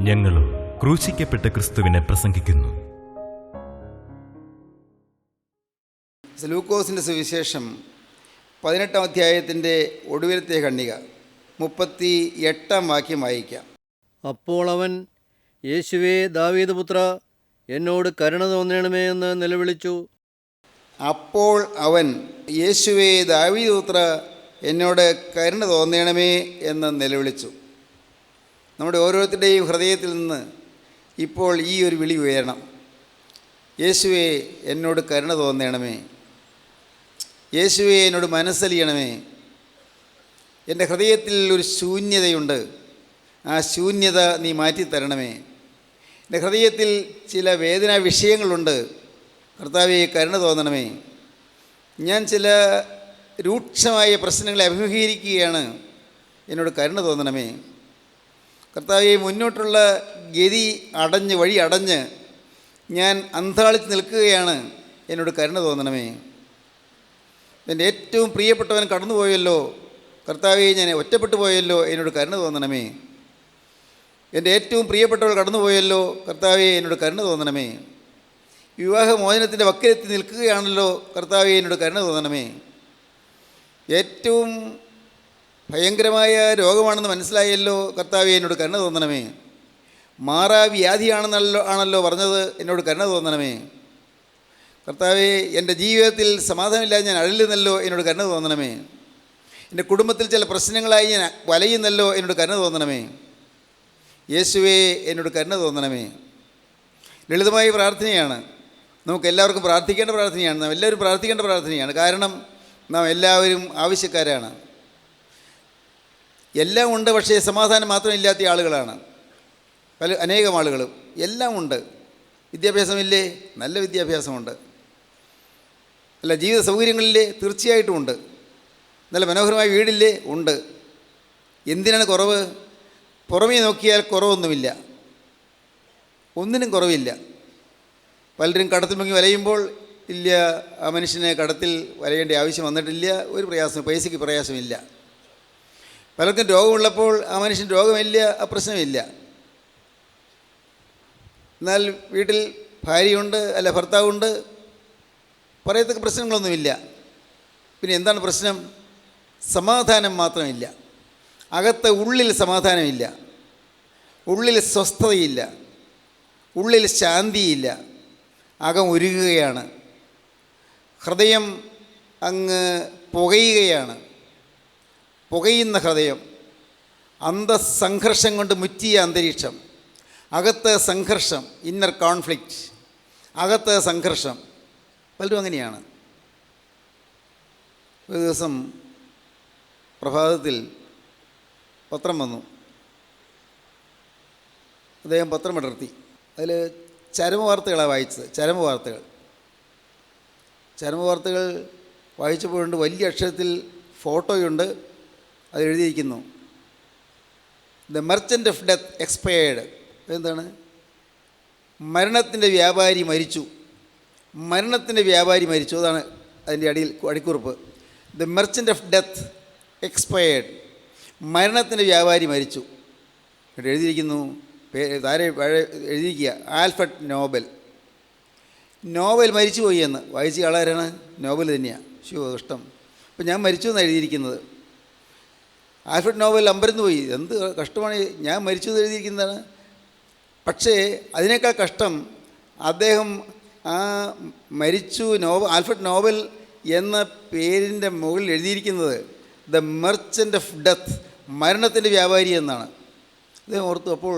ഞങ്ങളും ക്രൂശിക്കപ്പെട്ട ക്രിസ്തുവിനെ പ്രസംഗിക്കുന്നു. ലൂക്കോസിൻ്റെ സുവിശേഷം 18-ാം അധ്യായത്തിൻ്റെ ഒടുവിലത്തെ ഖണ്ഡിക 38-ാം വാക്യം വായിക്കാം. അപ്പോൾ അവൻ, യേശുവേ ദാവീദ് പുത്ര, എന്നോട് കരുണ തോന്നണമേ എന്ന് നിലവിളിച്ചു. അപ്പോൾ അവൻ, യേശുവേ ദാവീദ് പുത്ര, എന്നോട് കരുണ തോന്നണമേ എന്ന് നിലവിളിച്ചു. നമ്മുടെ ഓരോരുത്തരുടെയും ഹൃദയത്തിൽ നിന്ന് ഇപ്പോൾ ഈ ഒരു വിളി ഉയരണം. യേശുവേ എന്നോട് കരുണ തോന്നണമേ, യേശുവേ എന്നോട് മനസ്സലിയണമേ. എൻ്റെ ഹൃദയത്തിൽ ഒരു ശൂന്യതയുണ്ട്, ആ ശൂന്യത നീ മാറ്റിത്തരണമേ. എൻ്റെ ഹൃദയത്തിൽ ചില വേദനാ വിഷയങ്ങളുണ്ട്, കർത്താവേ കരുണ തോന്നണമേ. ഞാൻ ചില രൂക്ഷമായ പ്രശ്നങ്ങളെ അഭിമുഖീകരിക്കുകയാണ്, എന്നോട് കരുണ തോന്നണമേ. കർത്താവേ, മുന്നോട്ടുള്ള ഗതി വഴി അടഞ്ഞ് ഞാൻ അന്താളിച്ച് നിൽക്കുകയാണ്, എന്നോട് കരുണ തോന്നണമേ. എൻ്റെ ഏറ്റവും പ്രിയപ്പെട്ടവൻ കടന്നുപോയല്ലോ കർത്താവേ, ഞാൻ ഒറ്റപ്പെട്ടു പോയല്ലോ, എന്നോട് കരുണ തോന്നണമേ. എൻ്റെ ഏറ്റവും പ്രിയപ്പെട്ടവൾ കടന്നുപോയല്ലോ കർത്താവേ, എന്നോട് കരുണ തോന്നണമേ. വിവാഹമോചനത്തിൻ്റെ വക്കിലെത്തി നിൽക്കുകയാണല്ലോ കർത്താവേ, എന്നോട് കരുണ തോന്നണമേ. ഏറ്റവും ഭയങ്കരമായ രോഗമാണെന്ന് മനസ്സിലായല്ലോ കർത്താവേ, എന്നോട് കരുണ തോന്നണമേ. ആണല്ലോ പറഞ്ഞത്, എന്നോട് കരുണ തോന്നണമേ. കർത്താവേ, എൻ്റെ ജീവിതത്തിൽ സമാധാനമില്ലാതെ ഞാൻ അഴലുന്നല്ലോ, എന്നോട് കരുണ തോന്നണമേ. എൻ്റെ കുടുംബത്തിൽ ചില പ്രശ്നങ്ങളായി ഞാൻ വലയുന്നല്ലോ, എന്നോട് കരുണ തോന്നണമേ. യേശുവേ എന്നോട് കരുണ തോന്നണമേ. ലളിതമായ പ്രാർത്ഥനയാണ്, നമുക്കെല്ലാവർക്കും പ്രാർത്ഥിക്കേണ്ട പ്രാർത്ഥനയാണ്, നാം എല്ലാവരും പ്രാർത്ഥിക്കേണ്ട പ്രാർത്ഥനയാണ്. കാരണം നാം എല്ലാവരും ആവശ്യക്കാരാണ്. എല്ലാം ഉണ്ട്, പക്ഷേ സമാധാനം മാത്രമില്ലാത്ത ആളുകളാണ് അനേകം ആളുകളും. എല്ലാം ഉണ്ട്. വിദ്യാഭ്യാസമില്ലേ? നല്ല വിദ്യാഭ്യാസമുണ്ട്. അല്ല, ജീവിത സൗകര്യങ്ങളില്ലേ? തീർച്ചയായിട്ടും ഉണ്ട്. നല്ല മനോഹരമായ വീടില്ലേ? ഉണ്ട്. എന്തിനാണ് കുറവ്? പുറമേ നോക്കിയാൽ കുറവൊന്നുമില്ല, ഒന്നിനും കുറവില്ല. പലരും കടത്തിൽ മുങ്ങി വലയുമ്പോൾ ഇല്ല, ആ മനുഷ്യനെ കടത്തിൽ വലയേണ്ട ആവശ്യം വന്നിട്ടില്ല, ഒരു പ്രയാസം, പൈസയ്ക്ക് പ്രയാസമില്ല. പലർക്കും രോഗമുള്ളപ്പോൾ ആ മനുഷ്യൻ രോഗമില്ല, ആ പ്രശ്നമില്ല. എന്നാൽ വീട്ടിൽ ഭാര്യയുണ്ട്, അല്ല ഭർത്താവുണ്ട്, പറയത്തക്ക പ്രശ്നങ്ങളൊന്നുമില്ല. പിന്നെ എന്താണ് പ്രശ്നം? സമാധാനം മാത്രമില്ല. ഉള്ളിൽ സമാധാനമില്ല, ഉള്ളിൽ സ്വസ്ഥതയില്ല, ഉള്ളിൽ ശാന്തിയില്ല. അകം ഉരുകുകയാണ്, ഹൃദയം അങ്ങ് പുകയുകയാണ്. പുകയുന്ന ഹൃദയം, അന്തസ്സംഘർഷം കൊണ്ട് മുറ്റിയ അന്തരീക്ഷം, അകത്ത് സംഘർഷം, ഇന്നർ കോൺഫ്ലിക്റ്റ്, അകത്ത് സംഘർഷം. പലരും അങ്ങനെയാണ്. ഒരു ദിവസം പ്രഭാതത്തിൽ പത്രം വന്നു. അദ്ദേഹം പത്രം ഇടർത്തി. അതിൽ ചരമവാർത്തകളാണ് വായിച്ചത്. ചരമവാർത്തകൾ വായിച്ചപ്പോഴുണ്ട് വലിയ അക്ഷരത്തിൽ ഫോട്ടോയുണ്ട്. അത് എഴുതിയിരിക്കുന്നു, the merchant of death expired. എന്താണ്? മരണത്തിൻ്റെ വ്യാപാരി മരിച്ചു. മരണത്തിൻ്റെ വ്യാപാരി മരിച്ചു, അതാണ് അതിൻ്റെ അടിക്കുറിപ്പ്. The merchant of death expired. മരണത്തിൻ്റെ വ്യാപാരി മരിച്ചു. എഴുതിയിരിക്കുന്നു, എഴുതിയിരിക്കുക, ആൽഫ്രഡ് നോബൽ. നോബൽ മരിച്ചുപോയി എന്ന്. വായിച്ച ആളാരാണ്? നോബൽ തന്നെയാണ്. ഇഷ്ടം. അപ്പം ഞാൻ മരിച്ചു എന്നാണ് എഴുതിയിരിക്കുന്നത്. ആൽഫ്രഡ് നോബൽ അമ്പരന്ന് പോയി. എന്ത് കഷ്ടമാണ്, ഞാൻ മരിച്ചു എന്ന് എഴുതിയിരിക്കുന്നതാണ്. പക്ഷേ അതിനേക്കാൾ കഷ്ടം, അദ്ദേഹം ആ മരിച്ചു ആൽഫ്രഡ് നോബൽ എന്ന പേരിൻ്റെ മുകളിൽ എഴുതിയിരിക്കുന്നത് ദ മെർച്ചൻ്റ് ഓഫ് ഡെത്ത്, മരണത്തിൻ്റെ വ്യാപാരി എന്നാണ്. അദ്ദേഹം ഓർത്തു. അപ്പോൾ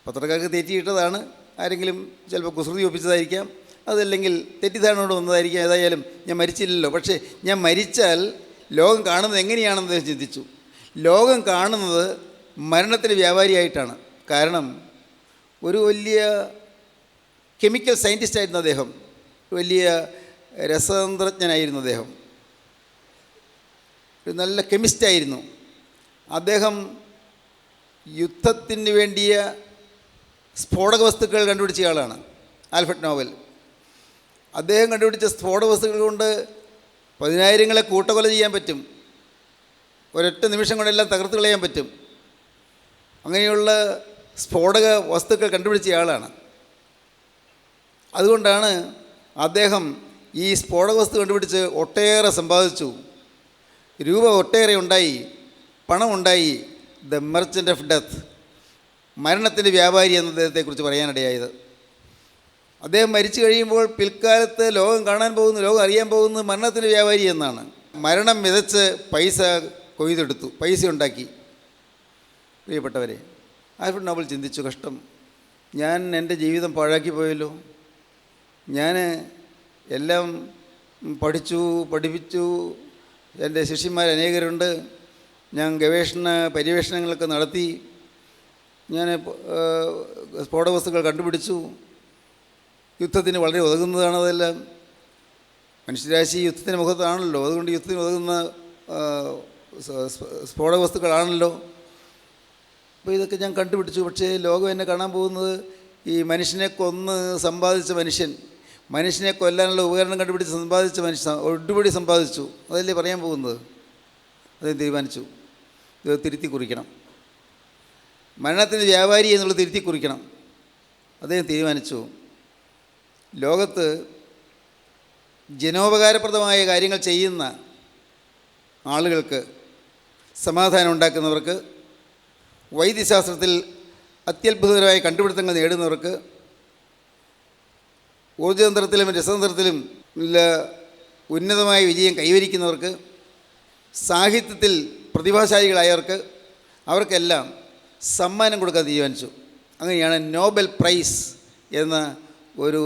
പത്രക്കാർക്ക് തെറ്റിയിട്ടതാണ്, ആരെങ്കിലും ചിലപ്പോൾ കുസൃതി ഒപ്പിച്ചതായിരിക്കാം, അതല്ലെങ്കിൽ തെറ്റിദ്ധാരണയോട് വന്നതായിരിക്കാം. ഏതായാലും ഞാൻ മരിച്ചില്ലല്ലോ, പക്ഷേ ഞാൻ മരിച്ചാൽ ലോകം കാണുന്നത് എങ്ങനെയാണെന്ന് അദ്ദേഹം ചിന്തിച്ചു. ലോകം കാണുന്നത് മരണത്തിൻ്റെ വ്യാപാരിയായിട്ടാണ്. കാരണം ഒരു വലിയ കെമിക്കൽ സയൻറ്റിസ്റ്റായിരുന്നു അദ്ദേഹം, വലിയ രസതന്ത്രജ്ഞനായിരുന്നു അദ്ദേഹം, ഒരു നല്ല കെമിസ്റ്റായിരുന്നു അദ്ദേഹം. യുദ്ധത്തിന് വേണ്ടിയ സ്ഫോടക വസ്തുക്കൾ കണ്ടുപിടിച്ച ആളാണ് ആൽഫ്രഡ് നോബൽ. അദ്ദേഹം കണ്ടുപിടിച്ച സ്ഫോടക വസ്തുക്കൾ കൊണ്ട് 10,000-ങ്ങളെ കൂട്ടക്കൊല ചെയ്യാൻ പറ്റും. ഒരൊറ്റ നിമിഷം കൊണ്ടെല്ലാം തകർത്ത് കളയാൻ പറ്റും. അങ്ങനെയുള്ള സ്ഫോടക വസ്തുക്കൾ കണ്ടുപിടിച്ചയാളാണ്. അതുകൊണ്ടാണ് അദ്ദേഹം ഈ സ്ഫോടക വസ്തു കണ്ടുപിടിച്ച് ഒട്ടേറെ സമ്പാദിച്ചു, രൂപ ഒട്ടേറെ ഉണ്ടായി, പണമുണ്ടായി. ദ മെർച്ചൻ്റ് ഓഫ് ഡെത്ത്, മരണത്തിൻ്റെ വ്യാപാരി എന്ന അദ്ദേഹത്തെക്കുറിച്ച് പറയാനിടയായത്. അദ്ദേഹം മരിച്ചു കഴിയുമ്പോൾ പിൽക്കാലത്ത് ലോകം കാണാൻ പോകുന്നു, ലോകം അറിയാൻ പോകുന്നു മരണത്തിൻ്റെ വ്യാപാരി എന്നാണ്. മരണം വിതച്ച് പൈസ കൊയ്തെടുത്തു, പൈസ ഉണ്ടാക്കി. പ്രിയപ്പെട്ടവരെ, ആൽഫ്രഡ് നോബൽ ചിന്തിച്ചു, കഷ്ടം, ഞാൻ എൻ്റെ ജീവിതം പാഴാക്കി പോയല്ലോ. ഞാൻ എല്ലാം പഠിപ്പിച്ചു, എൻ്റെ ശിഷ്യന്മാർ അനേകരുണ്ട്, ഞാൻ പര്യവേഷണങ്ങളൊക്കെ നടത്തി, ഞാൻ സ്ഫോടക വസ്തുക്കൾ കണ്ടുപിടിച്ചു, യുദ്ധത്തിന് വളരെ ഉതകുന്നതാണ് അതെല്ലാം. മനുഷ്യരാശി യുദ്ധത്തിൻ്റെ മുഖത്താണല്ലോ, അതുകൊണ്ട് യുദ്ധത്തിന് ഉതകുന്ന സ്ഫോടക വസ്തുക്കളാണല്ലോ. അപ്പോൾ ഇതൊക്കെ ഞാൻ കണ്ടുപിടിച്ചു. പക്ഷേ ലോകം എന്നെ കാണാൻ പോകുന്നത് ഈ മനുഷ്യനെ കൊന്ന് സമ്പാദിച്ച മനുഷ്യനെ കൊല്ലാനുള്ള ഉപകരണം കണ്ടുപിടിച്ച് സമ്പാദിച്ച മനുഷ്യൻ ഒടുപടി സമ്പാദിച്ചു, അതല്ലേ പറയാൻ പോകുന്നത്. അദ്ദേഹം തീരുമാനിച്ചു, ഇത് തിരുത്തി കുറിക്കണം, മരണത്തിൻ്റെ വ്യാപാരി എന്നുള്ളത് തിരുത്തി കുറിക്കണം. അദ്ദേഹം തീരുമാനിച്ചു, ലോകത്ത് ജനോപകാരപ്രദമായ കാര്യങ്ങൾ ചെയ്യുന്ന ആളുകൾക്ക്, സമാധാനം ഉണ്ടാക്കുന്നവർക്ക്, വൈദ്യശാസ്ത്രത്തിൽ അത്യത്ഭുതകരമായ കണ്ടുപിടുത്തങ്ങൾ നേടുന്നവർക്ക്, ഊർജ്ജതന്ത്രത്തിലും രസതന്ത്രത്തിലും ഉന്നതമായ വിജയം കൈവരിക്കുന്നവർക്ക്, സാഹിത്യത്തിൽ പ്രതിഭാശാലികളായവർക്ക്, അവർക്കെല്ലാം സമ്മാനം കൊടുക്കാൻ തീരുമാനിച്ചു. അങ്ങനെയാണ് നോബൽ പ്രൈസ് എന്ന ഒരു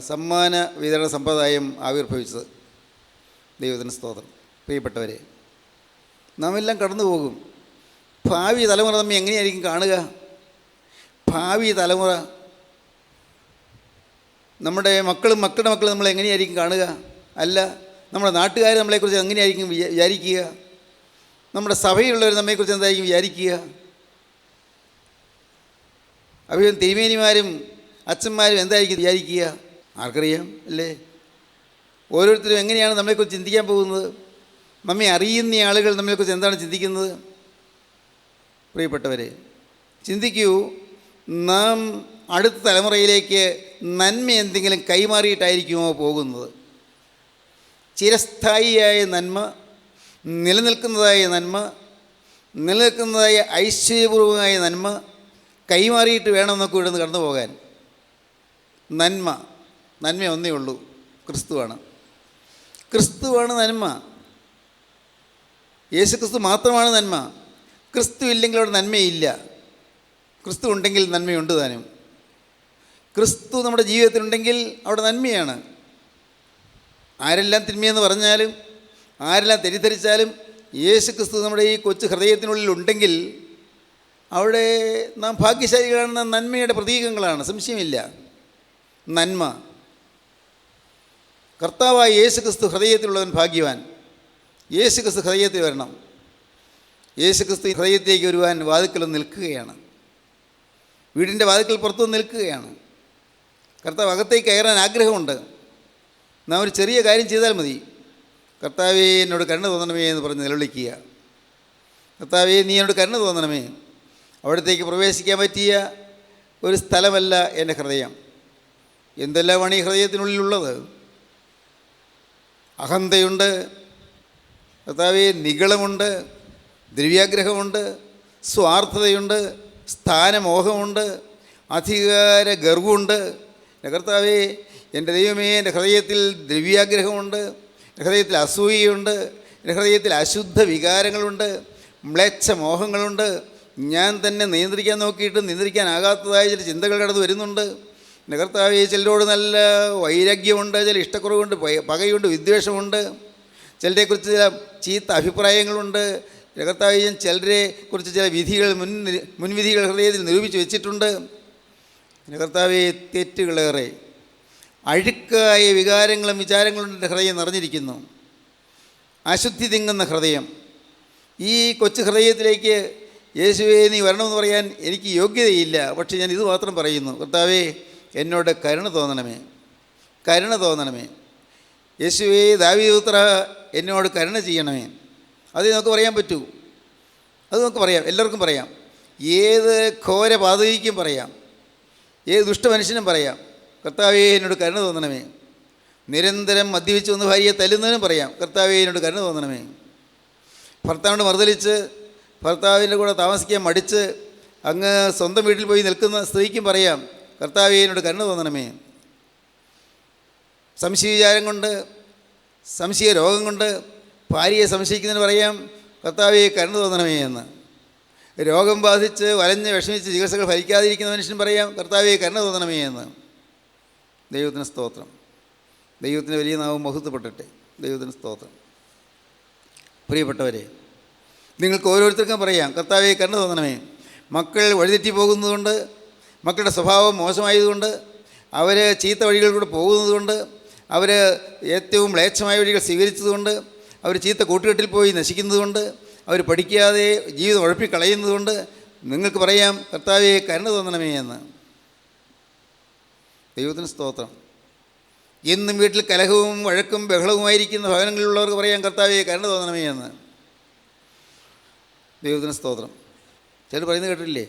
സമ്മാന വിതരണ സമ്പ്രദായം ആവിർഭവിച്ചത്. ദൈവത്തിന് സ്തോത്രം. പ്രിയപ്പെട്ടവരെ, നാം എല്ലാം കടന്നു പോകും. ഭാവി തലമുറ നമ്മെ എങ്ങനെയായിരിക്കും കാണുക? ഭാവി തലമുറ, നമ്മുടെ മക്കളുടെ മക്കൾ നമ്മളെ എങ്ങനെയായിരിക്കും കാണുക? അല്ല, നമ്മുടെ നാട്ടുകാർ നമ്മളെക്കുറിച്ച് എങ്ങനെയായിരിക്കും വിചാരിക്കുക? നമ്മുടെ സഭയിലുള്ളവർ നമ്മെക്കുറിച്ച് എന്തായിരിക്കും വിചാരിക്കുക? അവരും തിരുമേനിമാരും അച്ഛന്മാരും എന്തായിരിക്കും വിചാരിക്കുക? ആർക്കറിയാം, അല്ലേ? ഓരോരുത്തരും എങ്ങനെയാണ് നമ്മളെക്കുറിച്ച് ചിന്തിക്കാൻ പോകുന്നത്? നമ്മെ അറിയുന്ന ആളുകൾ നമ്മളെക്കുറിച്ച് എന്താണ് ചിന്തിക്കുന്നത്? പ്രിയപ്പെട്ടവരെ, ചിന്തിക്കൂ, നാം അടുത്ത തലമുറയിലേക്ക് നന്മ എന്തെങ്കിലും കൈമാറിയിട്ടായിരിക്കുമോ പോകുന്നത്? ചിരസ്ഥായിയായ നന്മ, നിലനിൽക്കുന്നതായ നന്മ, നിലനിൽക്കുന്നതായ ഐശ്വര്യപൂർവമായ നന്മ കൈമാറിയിട്ട് വേണം നമുക്ക് ഇവിടെ നിന്ന് കടന്നു പോകാൻ. നന്മ ഒന്നേ ഉള്ളൂ, ക്രിസ്തുവാണ് നന്മ. യേശുക്രിസ്തു മാത്രമാണ് നന്മ. ക്രിസ്തു ഇല്ലെങ്കിൽ അവിടെ നന്മയില്ല. ക്രിസ്തു ഉണ്ടെങ്കിൽ നന്മയുണ്ട് താനും. ക്രിസ്തു നമ്മുടെ ജീവിതത്തിലുണ്ടെങ്കിൽ അവിടെ നന്മയാണ്. ആരെല്ലാം തിന്മയെന്ന് പറഞ്ഞാലും, ആരെല്ലാം തെറ്റിദ്ധരിച്ചാലും, യേശുക്രിസ്തു നമ്മുടെ ഈ കൊച്ചു ഹൃദയത്തിനുള്ളിൽ ഉണ്ടെങ്കിൽ അവിടെ നാം ഭാഗ്യശാലികളാണെന്ന നന്മയുടെ പ്രതീകങ്ങളാണ്, സംശയമില്ല. നന്മ, കർത്താവായ യേശുക്രിസ്തു ഹൃദയത്തിലുള്ളവൻ ഭാഗ്യവാൻ. യേശുക്രിസ്തു ഹൃദയത്തിൽ വരണം. യേശുക്രിസ്തു ഹൃദയത്തിലേക്ക് വരുവാൻ വാതിൽക്കൽ നിൽക്കുകയാണ്. വീടിൻ്റെ വാതിൽക്കൽ പുറത്തുനിന്ന് നിൽക്കുകയാണ്. കർത്താവ് അകത്തേക്ക് കയറാൻ ആഗ്രഹമുണ്ട്. നാം ഒരു ചെറിയ കാര്യം ചെയ്താൽ മതി. കർത്താവേ, എന്നോട് കരുണ തോന്നണമേ എന്ന് പറഞ്ഞ് നിലവിളിക്കുക. കർത്താവേ, നീ എന്നോട് കരുണ തോന്നണമേ. അവിടത്തേക്ക് പ്രവേശിക്കാൻ പറ്റിയ ഒരു സ്ഥലമല്ല എൻ്റെ ഹൃദയം. എന്തെല്ലാമാണ് ഈ ഹൃദയത്തിനുള്ളിലുള്ളത്? അഹന്തയുണ്ട്, കർത്താവേ, നിഗളമുണ്ട്, ദ്രവ്യാഗ്രഹമുണ്ട്, സ്വാർത്ഥതയുണ്ട്, സ്ഥാനമോഹമുണ്ട്, അധികാര ഗർവമുണ്ട്. കർത്താവേ, എൻ്റെ ദൈവമേ, എൻ്റെ ഹൃദയത്തിൽ ദ്രവ്യാഗ്രഹമുണ്ട്, എൻ്റെ ഹൃദയത്തിൽ അസൂയയുണ്ട്, എൻ്റെ ഹൃദയത്തിൽ അശുദ്ധ വികാരങ്ങളുണ്ട്, മ്ലേച്ഛ മോഹങ്ങളുണ്ട്. ഞാൻ തന്നെ നിയന്ത്രിക്കാൻ നോക്കിയിട്ട് നിയന്ത്രിക്കാനാകാത്തതായ ചില ചിന്തകൾ കടന്നു വരുന്നുണ്ട്. എൻ്റെ കർത്താവേ, ചിലരോട് നല്ല വൈരാഗ്യമുണ്ട്, ചില ഇഷ്ടക്കുറവുണ്ട്, പകയുണ്ട്, വിദ്വേഷമുണ്ട്, ചിലരെക്കുറിച്ച് ചില ചീത്ത അഭിപ്രായങ്ങളുണ്ട്. കർത്താവേ, ഞാൻ ചിലരെ കുറിച്ച് ചില മുൻവിധികൾ ഹൃദയത്തിൽ നിരൂപിച്ച് വെച്ചിട്ടുണ്ട്. എൻ്റെ കർത്താവേ, തെറ്റുകളേറെ, അഴുക്കായ വികാരങ്ങളും വിചാരങ്ങളും എൻ്റെ ഹൃദയം നിറഞ്ഞിരിക്കുന്നു. അശുദ്ധി തിങ്ങുന്ന ഹൃദയം. ഈ കൊച്ചു ഹൃദയത്തിലേക്ക് യേശുവേ, നീ വരണമെന്ന് പറയാൻ എനിക്ക് യോഗ്യതയില്ല. പക്ഷേ ഞാൻ ഇത് മാത്രം പറയുന്നു, കർത്താവേ, എന്നോട് കരുണ തോന്നണമേ. യേശുവേ, ദാവീദുപുത്രാ, എന്നോട് കരുണ ചെയ്യണമേ. അത് നമുക്ക് പറയാൻ പറ്റൂ. അത് നമുക്ക് പറയാം, എല്ലാവർക്കും പറയാം. ഏത് ഘോര പാതകിക്കും പറയാം, ഏത് ദുഷ്ടമനുഷ്യനും പറയാം, കർത്താവേ എന്നോട് കരുണ തോന്നണമേ. നിരന്തരം മദ്യപിച്ച് വന്ന് ഭാര്യയെ തല്ലുന്നതിനും പറയാം, കർത്താവേ എന്നോട് കരുണ തോന്നണമേ. ഭർത്താവിനോട് മറുതലിച്ച് ഭർത്താവിൻ്റെ കൂടെ താമസിക്കാൻ മടിച്ച് അങ്ങ് സ്വന്തം വീട്ടിൽ പോയി നിൽക്കുന്ന സ്ത്രീക്കും പറയാം, കർത്താവേ എന്നോട് കരുണ തോന്നണമേ. സംശയവിചാരം കൊണ്ട്, സംശയ രോഗം കൊണ്ട് ഭാര്യയെ സംശയിക്കുന്നതിന് പറയാം, കർത്താവേ കരുണ തോന്നണമേ എന്ന്. രോഗം ബാധിച്ച് വലഞ്ഞ് വിഷമിച്ച് ചികിത്സകൾ ഫലിക്കാതിരിക്കുന്ന മനുഷ്യൻ പറയാം, കർത്താവേ കരുണ തോന്നണമേ എന്ന്. ദൈവത്തിന് സ്തോത്രം. ദൈവത്തിന് വലിയ നാമം മഹത്വപ്പെടട്ടെ. ദൈവത്തിന് സ്തോത്രം. പ്രിയപ്പെട്ടവരെ, നിങ്ങൾക്ക് ഓരോരുത്തർക്കും പറയാം, കർത്താവേ കരുണ തോന്നണമേ. മക്കൾ വഴിതെറ്റി പോകുന്നതുകൊണ്ട്, മക്കളുടെ സ്വഭാവം മോശമായതുകൊണ്ട്, അവർ ചീത്ത വഴികളിലൂടെ പോകുന്നതുകൊണ്ട്, അവർ ഏറ്റവും മ്ലേച്ഛമായ വഴികൾ സ്വീകരിച്ചതുകൊണ്ട്, അവർ ചീത്ത കൂട്ടുകെട്ടിൽ പോയി നശിക്കുന്നതുകൊണ്ട്, അവർ പഠിക്കാതെ ജീവിതം ഉഴപ്പിക്കളയുന്നതുകൊണ്ട് നിങ്ങൾക്ക് പറയാം, കർത്താവേ കരുണ തോന്നണമേ എന്ന്. ദൈവത്തിന് സ്തോത്രം. എന്നും വീട്ടിൽ കലഹവും വഴക്കും ബഹളവുമായിരിക്കുന്ന ഭവനങ്ങളിലുള്ളവർക്ക് പറയാം, കർത്താവേ കരുണ തോന്നണമേ എന്ന്. ദൈവത്തിന് സ്തോത്രം. ചിലർ പറയുന്നത് കേട്ടില്ലേ,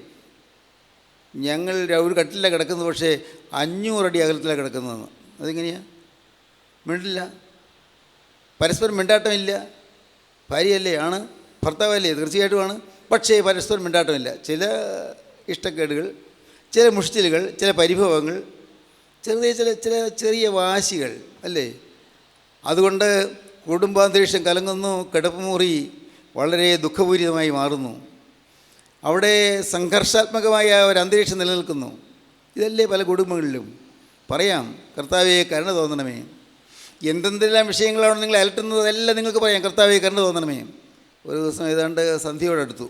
ഞങ്ങൾ ഒരു കട്ടിലാണ് കിടക്കുന്നത്, പക്ഷേ 500 അടി അകലത്തിലാണ് കിടക്കുന്നതെന്ന്. അതെങ്ങനെയാണ്? മിണ്ടില്ല, പരസ്പരം മിണ്ടാട്ടമില്ല. ഭാര്യയല്ലേ, ആണ്, ഭർത്താവല്ലേ, തീർച്ചയായിട്ടുമാണ്. പക്ഷേ പരസ്പരം മിണ്ടാട്ടമില്ല. ചില ഇഷ്ടക്കേടുകൾ, ചില മുഷ്ടിലുകൾ, ചില പരിഭവങ്ങൾ, ചെറിയ വാശികൾ അല്ലേ. അതുകൊണ്ട് കുടുംബാന്തരീക്ഷം കലങ്ങുന്നു, കിടപ്പുമുറി വളരെ ദുഃഖപൂരിതമായി മാറുന്നു. അവിടെ സംഘർഷാത്മകമായ ഒരു അന്തരീക്ഷം നിലനിൽക്കുന്നു. ഇതല്ലേ പല കുടുംബങ്ങളിലും. പറയാം, കർത്താവേ കരുണ തോന്നണമേ. എന്തെന്തെല്ലാം വിഷയങ്ങളാണ് നിങ്ങളെ അലട്ടുന്നത്, അതെല്ലാം നിങ്ങൾക്ക് പറയാം, കർത്താവേ കരുണ തോന്നണമേ. ഒരു ദിവസം ഏതാണ്ട് സന്ധ്യയോടടുത്തു.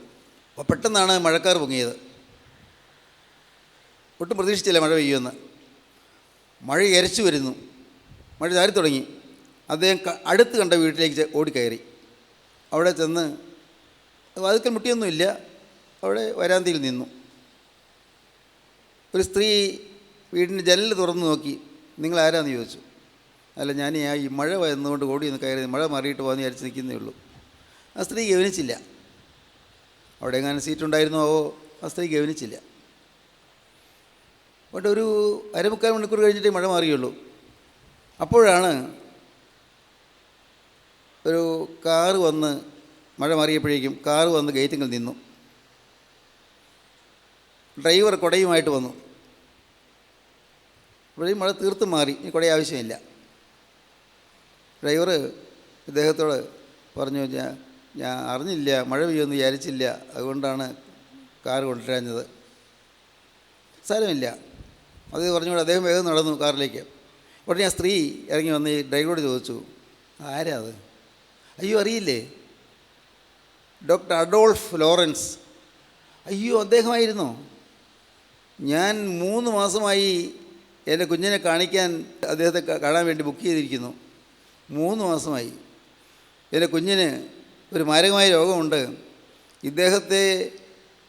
അപ്പോൾ പെട്ടെന്നാണ് മഴക്കാർ പൊങ്ങിയത്. ഒട്ടും പ്രതീക്ഷിച്ചില്ല മഴ പെയ്യുമെന്ന്. മഴ ഇരച്ചു വരുന്നു, മഴ ചാരി തുടങ്ങി. അദ്ദേഹം അടുത്ത് കണ്ട വീട്ടിലേക്ക് ഓടിക്കയറി. അവിടെ ചെന്ന് വാതിൽക്കൽ മുട്ടിയൊന്നുമില്ല, അവിടെ വരാന്തയിൽ നിന്നു. ഒരു സ്ത്രീ വീടിൻ്റെ ജനൽ തുറന്നു നോക്കി, നിങ്ങൾ ആരാന്ന് ചോദിച്ചു. അല്ല, ഞാൻ ഈ മഴ വന്നുകൊണ്ട് ഓടി ഒന്ന് കയറി, മഴ മാറിയിട്ട് പോകാൻ വിചാരിച്ച് നിൽക്കുന്നേ ഉള്ളൂ. ആ സ്ത്രീ ഗവനിച്ചില്ല. അവിടെ എങ്ങാനും സീറ്റുണ്ടായിരുന്നോ, ആ സ്ത്രീ ഗവനിച്ചില്ല. അവിടെ ഒരു 3/4 മണിക്കൂർ കഴിഞ്ഞിട്ടേ മഴ മാറിയുള്ളൂ. അപ്പോഴാണ് ഒരു കാറ് വന്ന്, മഴ മാറിയപ്പോഴേക്കും കാറ് വന്ന് ഗേറ്റിൽ നിന്നു. ഡ്രൈവർ കുടയുമായിട്ട് വന്നു. അപ്പോഴേക്കും മഴ തീർത്തും മാറി, ഈ കുട ആവശ്യമില്ല. ഡ്രൈവർ ഇദ്ദേഹത്തോട് പറഞ്ഞു, ഞാൻ അറിഞ്ഞില്ല, മഴ പെയ്യുമെന്ന് വിചാരിച്ചില്ല, അതുകൊണ്ടാണ് കാറ് കൊണ്ടുവരാഞ്ഞത്. സാരമില്ല, അത് പറഞ്ഞുകൊണ്ട് അദ്ദേഹം വേഗം നടന്നു കാറിലേക്ക്. ഉടനെ ആ സ്ത്രീ ഇറങ്ങി വന്ന് ഈ ഡ്രൈവറോട് ചോദിച്ചു, ആരാ അത്? അയ്യോ, അറിയില്ലേ, ഡോക്ടർ അഡോൾഫ് ലോറൻസ്. അയ്യോ, അദ്ദേഹമായിരുന്നോ? ഞാൻ 3 മാസമായി എൻ്റെ കുഞ്ഞിനെ കാണിക്കാൻ അദ്ദേഹത്തെ കാണാൻ വേണ്ടി ബുക്ക് ചെയ്തിരിക്കുന്നു. 3 മാസമായി. എൻ്റെ കുഞ്ഞിന് ഒരു മാരകമായ രോഗമുണ്ട്. ഇദ്ദേഹത്തെ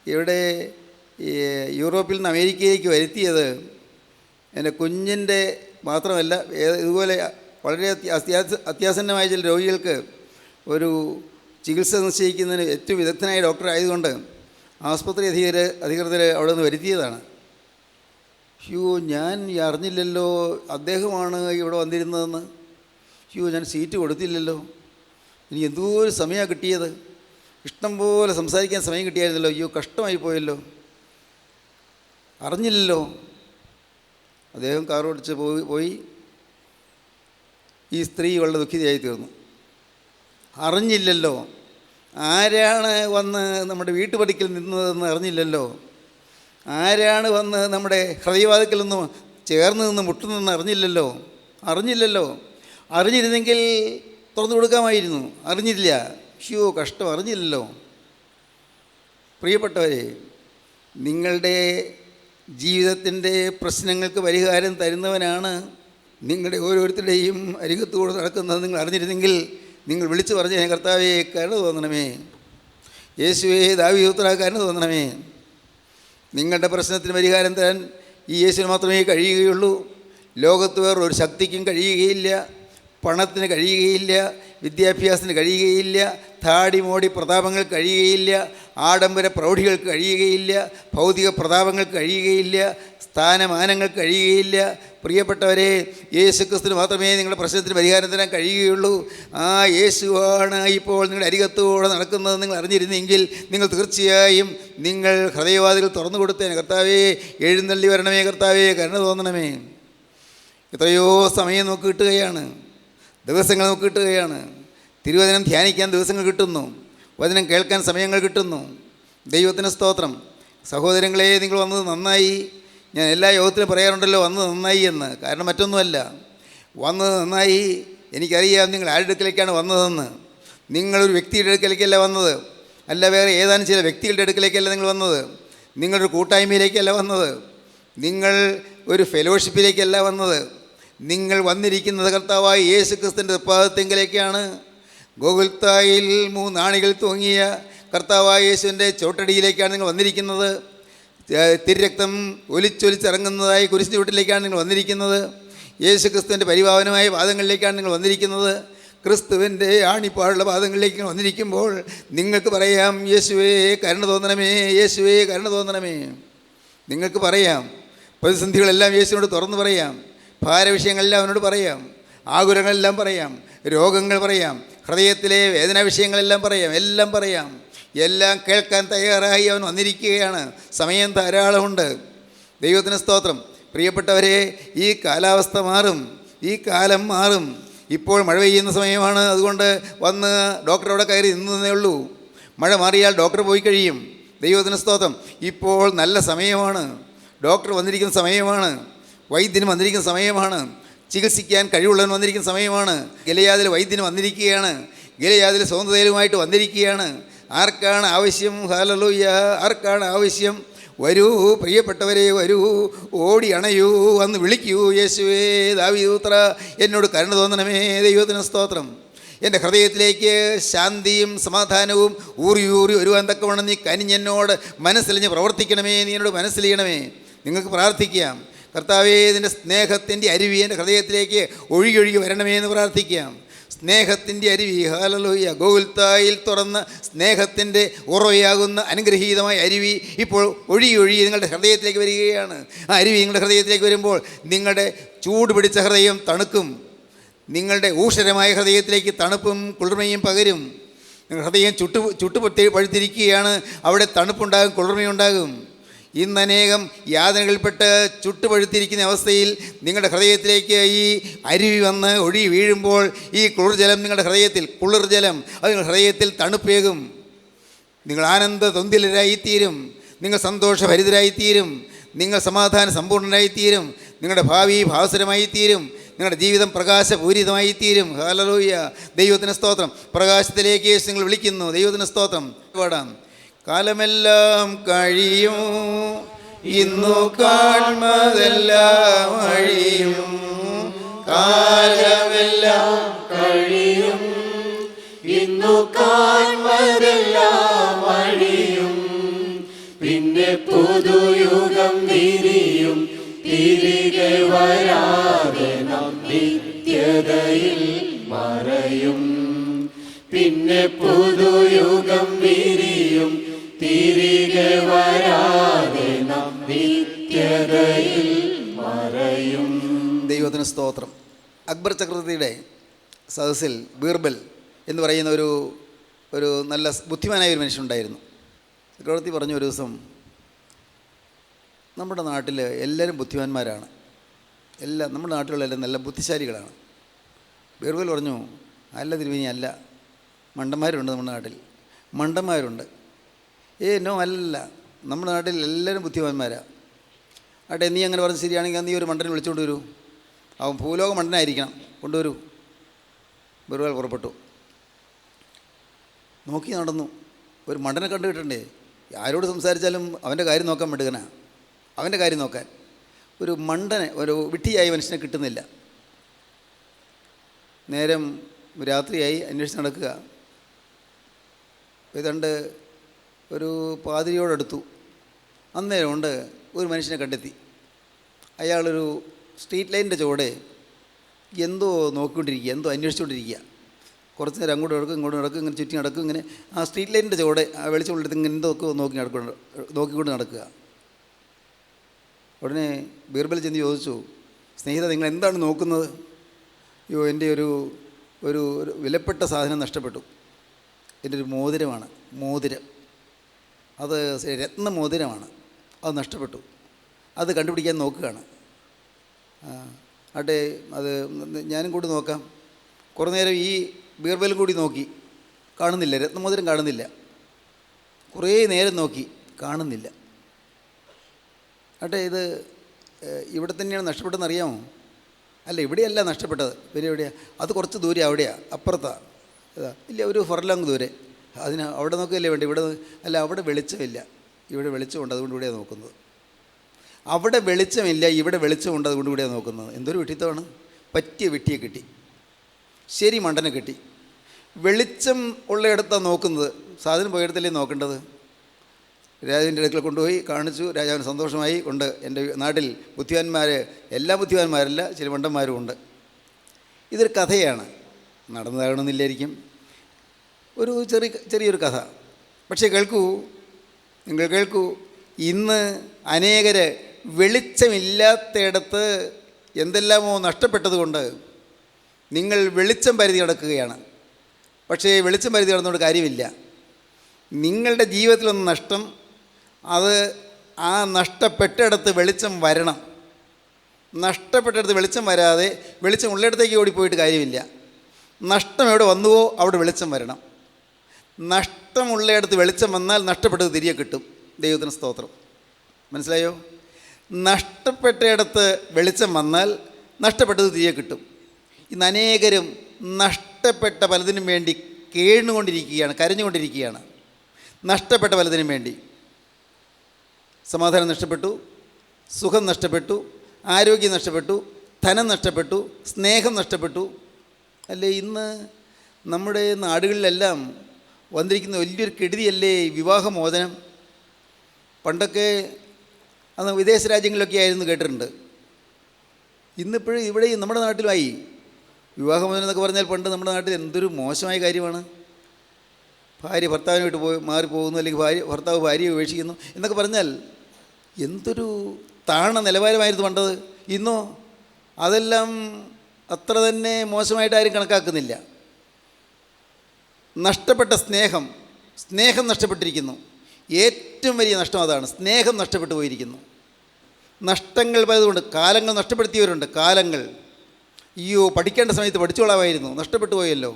ഇവിടെ യൂറോപ്പിൽ നിന്ന് അമേരിക്കയിലേക്ക് വരുത്തിയത് എൻ്റെ കുഞ്ഞിൻ്റെ മാത്രമല്ല, ഇതുപോലെ വളരെ അത്യാസന്നമായ ചില രോഗികൾക്ക് ഒരു ചികിത്സ നിശ്ചയിക്കുന്നതിന് ഏറ്റവും വിദഗ്ധനായ ഡോക്ടർ ആയതുകൊണ്ട് ആസ്പത്രി അധികൃതർ അവിടെ നിന്ന് വരുത്തിയതാണ്. യ്യോ, ഞാൻ അറിഞ്ഞില്ലല്ലോ അദ്ദേഹമാണ് ഇവിടെ വന്നിരുന്നതെന്ന്. യ്യോ, ഞാൻ സീറ്റ് കൊടുത്തില്ലല്ലോ. എനിക്ക് എന്തോ ഒരു സമയമാണ് കിട്ടിയത്. ഇഷ്ടംപോലെ സംസാരിക്കാൻ സമയം കിട്ടിയായിരുന്നല്ലോ. അയ്യോ, കഷ്ടമായി പോയല്ലോ, അറിഞ്ഞില്ലല്ലോ. അദ്ദേഹം കാർ ഓടിച്ച് പോയി. ഈ സ്ത്രീ വളരെ ദുഃഖിതയായി തീർന്നു. അറിഞ്ഞില്ലല്ലോ, ആരാണ് വന്ന് നമ്മുടെ വീട്ടുപടിക്കൽ നിന്നതെന്ന് അറിഞ്ഞില്ലല്ലോ, ആരാണ് വന്ന് നമ്മുടെ ഹൃദയവാതിക്കൽ നിന്നും ചേർന്ന് നിന്ന് മുട്ടുന്നതെന്ന് അറിഞ്ഞില്ലല്ലോ. അറിഞ്ഞിരുന്നെങ്കിൽ തുറന്നു കൊടുക്കാമായിരുന്നു. അറിഞ്ഞില്ല. ഷ്യോ, കഷ്ടം, അറിഞ്ഞില്ലല്ലോ. പ്രിയപ്പെട്ടവരെ, നിങ്ങളുടെ ജീവിതത്തിൻ്റെ പ്രശ്നങ്ങൾക്ക് പരിഹാരം തരുന്നവനാണ് നിങ്ങളുടെ ഓരോരുത്തരുടെയും അരികത്തുകൂടെ നടക്കുന്നത്. നിങ്ങൾ അറിഞ്ഞിരുന്നെങ്കിൽ നിങ്ങൾ വിളിച്ചു പറഞ്ഞ കർത്താവേ കരുണ തോന്നണമേ, യേശുവേ ദാവീദ് പുത്രാ കരുണ തോന്നണമേ. നിങ്ങളുടെ പ്രശ്നത്തിന് പരിഹാരം തരാൻ ഈ യേശുവിന് മാത്രമേ കഴിയുകയുള്ളൂ. ലോകത്ത് വേറൊരു ശക്തിക്കും കഴിയുകയില്ല, പണത്തിന് കഴിയുകയില്ല, വിദ്യാഭ്യാസത്തിന് കഴിയുകയില്ല, താടി മോടി പ്രതാപങ്ങൾ കഴിയുകയില്ല, ആഡംബര പ്രൗഢികൾക്ക് കഴിയുകയില്ല, ഭൗതിക പ്രതാപങ്ങൾക്ക് കഴിയുകയില്ല, സ്ഥാനമാനങ്ങൾക്ക് കഴിയുകയില്ല. പ്രിയപ്പെട്ടവരെ, യേശുക്രിസ്തുവിന് മാത്രമേ നിങ്ങളുടെ പ്രശ്നത്തിന് പരിഹാരം തരാൻ കഴിയുകയുള്ളൂ. ആ യേശുവാണ് ഇപ്പോൾ നിങ്ങളുടെ അരികത്തോടെ നടക്കുന്നത് നിങ്ങൾ അറിഞ്ഞിരുന്നെങ്കിൽ നിങ്ങൾ തീർച്ചയായും നിങ്ങൾ ഹൃദയവാതികൾ തുറന്നു കൊടുത്തേനെ. കർത്താവേ, എഴുന്നള്ളി വരണമേ, കർത്താവേ, കരുണ തോന്നണമേ. എത്രയോ സമയം നമുക്ക് കിട്ടുകയാണ്, ദിവസങ്ങൾ നമുക്ക് കിട്ടുകയാണ്. തിരുവചനം ധ്യാനിക്കാൻ ദിവസങ്ങൾ കിട്ടുന്നു, വചനം കേൾക്കാൻ സമയങ്ങൾ കിട്ടുന്നു. ദൈവത്തിന് സ്തോത്രം. സഹോദരങ്ങളെ, നിങ്ങൾ വന്നത് നന്നായി. ഞാൻ എല്ലാ യോഗത്തിലും പറയാറുണ്ടല്ലോ വന്നത് നന്നായി എന്ന്. കാരണം മറ്റൊന്നുമല്ല, വന്നത് നന്നായി. എനിക്കറിയാം നിങ്ങൾ ആരുടെ അടുക്കലേക്കാണ് വന്നതെന്ന്. നിങ്ങളൊരു വ്യക്തിയുടെ അടുക്കലേക്കല്ല വന്നത്, അല്ല വേറെ ഏതാനും ചില വ്യക്തികളുടെ അടുക്കലേക്കല്ല നിങ്ങൾ വന്നത്. നിങ്ങളൊരു കൂട്ടായ്മയിലേക്കല്ല വന്നത്, നിങ്ങൾ ഒരു ഫെലോഷിപ്പിലേക്കല്ല വന്നത്. നിങ്ങൾ വന്നിരിക്കുന്നത് കർത്താവായ യേശു ക്രിസ്തുവിൻ്റെ പാദത്തിങ്കലേക്കാണ്. ഗോകുൽത്തായിൽ 3 ആണികൾ തൂങ്ങിയ കർത്താവായ യേശുവിൻ്റെ ചോട്ടടിയിലേക്കാണ് നിങ്ങൾ വന്നിരിക്കുന്നത്. തിരുരക്തം ഒലിച്ചൊലിച്ചിറങ്ങുന്നതായി കുരിശിൻ്റെ ചുവട്ടിലേക്കാണ് നിങ്ങൾ വന്നിരിക്കുന്നത്. യേശു ക്രിസ്തുവിൻ്റെ പരിപാവനമായ പാദങ്ങളിലേക്കാണ് നിങ്ങൾ വന്നിരിക്കുന്നത്. ക്രിസ്തുവിൻ്റെ ആണിപ്പാടുള്ള പാദങ്ങളിലേക്ക് വന്നിരിക്കുമ്പോൾ നിങ്ങൾക്ക് പറയാം, യേശുവേ കരുണ തോന്നണമേ, യേശുവേ കരുണ തോന്നണമേ. നിങ്ങൾക്ക് പറയാം, പ്രതിസന്ധികളെല്ലാം യേശുവിനോട് തുറന്നു പറയാം, ഭാരവിഷയങ്ങളെല്ലാം അവനോട് പറയാം, ആകുലങ്ങളെല്ലാം പറയാം, രോഗങ്ങൾ പറയാം, ഹൃദയത്തിലെ വേദനാ വിഷയങ്ങളെല്ലാം പറയാം, എല്ലാം പറയാം. എല്ലാം കേൾക്കാൻ തയ്യാറായി അവൻ വന്നിരിക്കുകയാണ്. സമയം ധാരാളമുണ്ട്. ദൈവത്തിന് സ്തോത്രം. പ്രിയപ്പെട്ടവരെ, ഈ കാലാവസ്ഥ മാറും, ഈ കാലം മാറും. ഇപ്പോൾ മഴ പെയ്യുന്ന സമയമാണ്, അതുകൊണ്ട് വന്ന് ഡോക്ടറോടെ കയറി നിന്നതേ ഉള്ളൂ. മഴ മാറിയാൽ ഡോക്ടർ പോയി കഴിയും. ദൈവത്തിന് സ്തോത്രം. ഇപ്പോൾ നല്ല സമയമാണ്, ഡോക്ടർ വന്നിരിക്കുന്ന സമയമാണ്, വൈദ്യന് വന്നിരിക്കുന്ന സമയമാണ്, ചികിത്സിക്കാൻ കഴിവുള്ളവൻ വന്നിരിക്കുന്ന സമയമാണ്. ഗിലെയാദിൽ വൈദ്യന് വന്നിരിക്കുകയാണ്, ഗിലെയാദിൽ സ്വന്തതയിലുമായിട്ട് വന്നിരിക്കുകയാണ്. ആർക്കാണ് ആവശ്യം? ഹല്ലേലൂയ! ആർക്കാണ് ആവശ്യം? വരൂ പ്രിയപ്പെട്ടവരെ, വരൂ, ഓടി അണയൂ, വന്ന് വിളിക്കൂ, യേശുവേ ദാവീദ് പുത്ര, എന്നോട് കരുണ തോന്നണമേ. ദൈവത്തിന് സ്തോത്രം. എൻ്റെ ഹൃദയത്തിലേക്ക് ശാന്തിയും സമാധാനവും ഊറി വരുവാൻ തക്കവണ്ണം നീ കനിഞ്ഞെന്നോട് മനസ്സിലിഞ്ഞ് പ്രവർത്തിക്കണമേ, നീ എന്നോട് മനസ്സിലിയണമേ. നിങ്ങൾക്ക് പ്രാർത്ഥിക്കാം, കർത്താവേ നിൻ്റെ സ്നേഹത്തിൻ്റെ അരുവി എൻ്റെ ഹൃദയത്തിലേക്ക് ഒഴുകി വരണമേ എന്ന് പ്രാർത്ഥിക്കാം. സ്നേഹത്തിൻ്റെ അരുവി, ഹല്ലേലൂയ, ഗോകുൽത്തായിൽ തുറന്ന സ്നേഹത്തിൻ്റെ ഉറവയാകുന്ന അനുഗ്രഹീതമായ അരുവി ഇപ്പോൾ ഒഴുകി നിങ്ങളുടെ ഹൃദയത്തിലേക്ക് വരികയാണ്. ആ അരുവി നിങ്ങളുടെ ഹൃദയത്തിലേക്ക് വരുമ്പോൾ നിങ്ങളുടെ ചൂട് പിടിച്ച ഹൃദയം തണുക്കും. നിങ്ങളുടെ ഊഷരമായ ഹൃദയത്തിലേക്ക് തണുപ്പും കുളിർമയും പകരും. നിങ്ങളുടെ ഹൃദയം പഴുത്തിരിക്കുകയാണ്, അവിടെ തണുപ്പുണ്ടാകും, കുളിർമയുണ്ടാകും. ഇന്നനേകം യാതനകളിൽപ്പെട്ട് ചുട്ടുപഴുത്തിരിക്കുന്ന അവസ്ഥയിൽ നിങ്ങളുടെ ഹൃദയത്തിലേക്ക് ഈ അരുവി വന്ന് ഒഴുകി വീഴുമ്പോൾ ഈ കുളിർജലം നിങ്ങളുടെ ഹൃദയത്തിൽ, കുളിർജലം അത് നിങ്ങളുടെ ഹൃദയത്തിൽ തണുപ്പേകും. നിങ്ങൾ ആനന്ദ തൊന്തിലരായിത്തീരും, നിങ്ങൾ സന്തോഷഭരിതരായിത്തീരും, നിങ്ങൾ സമാധാന സമ്പൂർണ്ണരായിത്തീരും, നിങ്ങളുടെ ഭാവി ഭാവസരമായിത്തീരും, നിങ്ങളുടെ ജീവിതം പ്രകാശപൂരിതമായിത്തീരും. ഹല്ലേലൂയ! ദൈവത്തിന് സ്തോത്രം. പ്രകാശത്തിലേക്ക് യേശു നിങ്ങൾ വിളിക്കുന്നു. ദൈവത്തിന് സ്തോത്രം. പാടാം. കാലമെല്ലാം കഴിയും, ഇന്നു കാൺമതെല്ലാം അഴിയും. കാലമെല്ലാം കഴിയും, ഇന്നു കാൺമതെല്ലാം അഴിയും. പിന്നെ പുതുയുഗം വിരിയും, തിരികെ വരാതെ നാം നിത്യതയിൽ മറയും. പിന്നെ പുതുയുഗം വിരിയും, തിരികെ വരാതെ നാം നിത്യതയിൽ മറയും. ദൈവത്തിന് സ്തോത്രം. അക്ബർ ചക്രവർത്തിയുടെ സദസ്സിൽ ബീർബൽ എന്ന് പറയുന്ന ഒരു നല്ല ബുദ്ധിമാനായ ഒരു മനുഷ്യനുണ്ടായിരുന്നു. ചക്രവർത്തി പറഞ്ഞു, ഒരു ദിവസം നമ്മുടെ നാട്ടിൽ എല്ലാവരും ബുദ്ധിമാന്മാരാണ്, നമ്മുടെ നാട്ടിലുള്ള നല്ല ബുദ്ധിശാലികളാണ്. ബീർബൽ പറഞ്ഞു, അല്ല തിരുമേനി, അല്ല, മണ്ടന്മാരുണ്ട് നമ്മുടെ നാട്ടിൽ, മണ്ടന്മാരുണ്ട്. നോ, അല്ല, നമ്മുടെ നാട്ടിൽ എല്ലാവരും ബുദ്ധിമാന്മാരാണ്. ആട്ടെ, നീ അങ്ങനെ പറഞ്ഞ് ശരിയാണെങ്കിൽ നീ ഒരു മണ്ടനെ വിളിച്ചുകൊണ്ട് വരൂ, അവൻ ഭൂലോക മണ്ടനായിരിക്കണം, കൊണ്ടുവരൂ. ബീർബൽ പുറപ്പെട്ടു. നോക്കി നടന്നു. ഒരു മണ്ടനെ കണ്ടു കിട്ടണ്ടേ? ആരോട് സംസാരിച്ചാലും അവൻ്റെ കാര്യം നോക്കാൻ വിടുകനാ, അവൻ്റെ കാര്യം നോക്കാൻ. ഒരു മണ്ടനെ, ഒരു വിഡ്ഢിയായ മനുഷ്യനെ കിട്ടുന്നില്ല. നേരം രാത്രിയായി, അന്വേഷിച്ച് നടക്കുക. ഏതാണ്ട് ഒരു പാതിരിയോടടുത്തു. അന്നേരം കൊണ്ട് ഒരു മനുഷ്യനെ കണ്ടെത്തി. അയാളൊരു സ്ട്രീറ്റ് ലൈറ്റിൻ്റെ ചുവടെ എന്തോ നോക്കിക്കൊണ്ടിരിക്കുക, എന്തോ അന്വേഷിച്ചുകൊണ്ടിരിക്കുക. കുറച്ച് നേരം അങ്ങോട്ട് നടക്കും ഇങ്ങോട്ട് നടക്കും, ഇങ്ങനെ ചുറ്റി നടക്കും, ഇങ്ങനെ ആ സ്ട്രീറ്റ് ലൈറ്റിൻ്റെ ചുവടെ ആ വെളിച്ചമുള്ളടുത്ത് ഇങ്ങനെ എന്തൊക്കെ നോക്കിക്കൊണ്ട് നടക്കുക. ഉടനെ ബീർബൽ ചെന്ന് ചോദിച്ചു, സ്നേഹിത നിങ്ങൾ എന്താണ് നോക്കുന്നത്? അയ്യോ എൻ്റെ ഒരു വിലപ്പെട്ട സാധനം നഷ്ടപ്പെട്ടു. എൻ്റെ ഒരു മോതിരമാണ്, മോതിരം, അത് രത്ന മോതിരമാണ്, അത് നഷ്ടപ്പെട്ടു, അത് കണ്ടുപിടിക്കാൻ നോക്കുകയാണ്. ആട്ടെ, അത് ഞാനും കൂടി നോക്കാം. കുറേ നേരം ഈ ബീർബലും കൂടി നോക്കി, കാണുന്നില്ല, രത്നമോതിരം കാണുന്നില്ല. കുറേ നേരം നോക്കി, കാണുന്നില്ല. ആട്ടെ, ഇത് ഇവിടെ തന്നെയാണ് നഷ്ടപ്പെട്ടതെന്ന് അറിയാമോ? അല്ല, ഇവിടെയല്ല നഷ്ടപ്പെട്ടത്, പിന്നെ എവിടെയാണ്? അത് കുറച്ച് ദൂരെ, അവിടെയാണ്, അപ്പുറത്താണ്. ഇല്ല, ഒരു ഫർലാങ് ദൂരെ. അതിന് അവിടെ നോക്കുകയല്ലേ വേണ്ട, ഇവിടെ അല്ല, അവിടെ വെളിച്ചമില്ല, ഇവിടെ വെളിച്ചമുണ്ട്, അതുകൊണ്ട് ഇവിടെയാണ് നോക്കുന്നത്. അവിടെ വെളിച്ചമില്ല, ഇവിടെ വെളിച്ചമുണ്ട്, അതുകൊണ്ട് ഇവിടെയാണ് നോക്കുന്നത്. എന്തൊരു വിട്ടിത്തമാണ്! പറ്റിയ വെട്ടിയെ കിട്ടി, ശരി മണ്ടനെ കിട്ടി. വെളിച്ചം ഉള്ളയിടത്താണ് നോക്കുന്നത്, സാധനം പോയിടത്തല്ലേ നോക്കേണ്ടത്. രാജാവിൻ്റെ അടുക്കൽ കൊണ്ടുപോയി കാണിച്ചു, രാജാവിന് സന്തോഷമായി. കൊണ്ട് എൻ്റെ നാട്ടിൽ ബുദ്ധിമാന്മാർ, എല്ലാ ബുദ്ധിമാന്മാരല്ല, ചില മണ്ടന്മാരും ഉണ്ട്. ഇതൊരു കഥയാണ്, നടന്നതാകണമെന്നില്ലായിരിക്കും, ഒരു ചെറിയൊരു കഥ. പക്ഷേ കേൾക്കൂ, നിങ്ങൾ കേൾക്കൂ. ഇന്ന് അനേകർ വെളിച്ചമില്ലാത്തയിടത്ത് എന്തെല്ലാമോ നഷ്ടപ്പെട്ടതുകൊണ്ട് നിങ്ങൾ വെളിച്ചം പരിധി നടക്കുകയാണ്. പക്ഷേ വെളിച്ചം പരിധി നടന്നുകൊണ്ട് കാര്യമില്ല. നിങ്ങളുടെ ജീവിതത്തിലൊന്ന് നഷ്ടം, അത് ആ നഷ്ടപ്പെട്ടിടത്ത് വെളിച്ചം വരണം. നഷ്ടപ്പെട്ടിടത്ത് വെളിച്ചം വരാതെ വെളിച്ചം ഉള്ളിടത്തേക്ക് ഓടിപ്പോയിട്ട് കാര്യമില്ല. നഷ്ടം എവിടെ വന്നുവോ അവിടെ വെളിച്ചം വരണം. നഷ്ടമുള്ളയിടത്ത് വെളിച്ചം വന്നാൽ നഷ്ടപ്പെട്ടത് തിരികെ കിട്ടും. ദൈവത്തിന് സ്തോത്രം. മനസ്സിലായോ? നഷ്ടപ്പെട്ടയിടത്ത് വെളിച്ചം വന്നാൽ നഷ്ടപ്പെട്ടത് തിരികെ കിട്ടും. ഇന്ന് അനേകരും നഷ്ടപ്പെട്ട പലതിനും വേണ്ടി കേണുകൊണ്ടിരിക്കുകയാണ്, കരഞ്ഞുകൊണ്ടിരിക്കുകയാണ്. നഷ്ടപ്പെട്ട പലതിനും വേണ്ടി സമാധാനം നഷ്ടപ്പെട്ടു, സുഖം നഷ്ടപ്പെട്ടു, ആരോഗ്യം നഷ്ടപ്പെട്ടു, ധനം നഷ്ടപ്പെട്ടു, സ്നേഹം നഷ്ടപ്പെട്ടു. അല്ലേ, ഇന്ന് നമ്മുടെ നാടുകളിലെല്ലാം വന്നിരിക്കുന്ന വലിയൊരു കെടുതിയല്ലേ വിവാഹമോചനം. പണ്ടൊക്കെ അന്ന് വിദേശ രാജ്യങ്ങളിലൊക്കെ ആയിരുന്നു കേട്ടിട്ടുണ്ട്. ഇന്നിപ്പോഴും ഇവിടെ നമ്മുടെ നാട്ടിലുമായി വിവാഹമോചനം എന്നൊക്കെ പറഞ്ഞാൽ പണ്ട് നമ്മുടെ നാട്ടിൽ എന്തൊരു മോശമായ കാര്യമാണ്. ഭാര്യ ഭർത്താവിനെ വിട്ട് മാറിപ്പോകുന്നു, അല്ലെങ്കിൽ ഭർത്താവ് ഭാര്യയെ ഉപേക്ഷിക്കുന്നു എന്നൊക്കെ പറഞ്ഞാൽ എന്തൊരു താഴ്ന്ന നിലവാരമായിരുന്നു പണ്ടത്. ഇന്നോ അതെല്ലാം അത്ര തന്നെ മോശമായിട്ട് ആരും കണക്കാക്കുന്നില്ല. നഷ്ടപ്പെട്ട സ്നേഹം നഷ്ടപ്പെട്ടിരിക്കുന്നു. ഏറ്റവും വലിയ നഷ്ടം അതാണ്, സ്നേഹം നഷ്ടപ്പെട്ടു പോയിരിക്കുന്നു. നഷ്ടങ്ങൾ പലതുകൊണ്ട് കാലങ്ങൾ നഷ്ടപ്പെടുത്തിയവരുണ്ട്. കാലങ്ങൾ, അയ്യോ പഠിക്കേണ്ട സമയത്ത് പഠിച്ചോളാമായിരുന്നു, നഷ്ടപ്പെട്ടു പോയല്ലോ.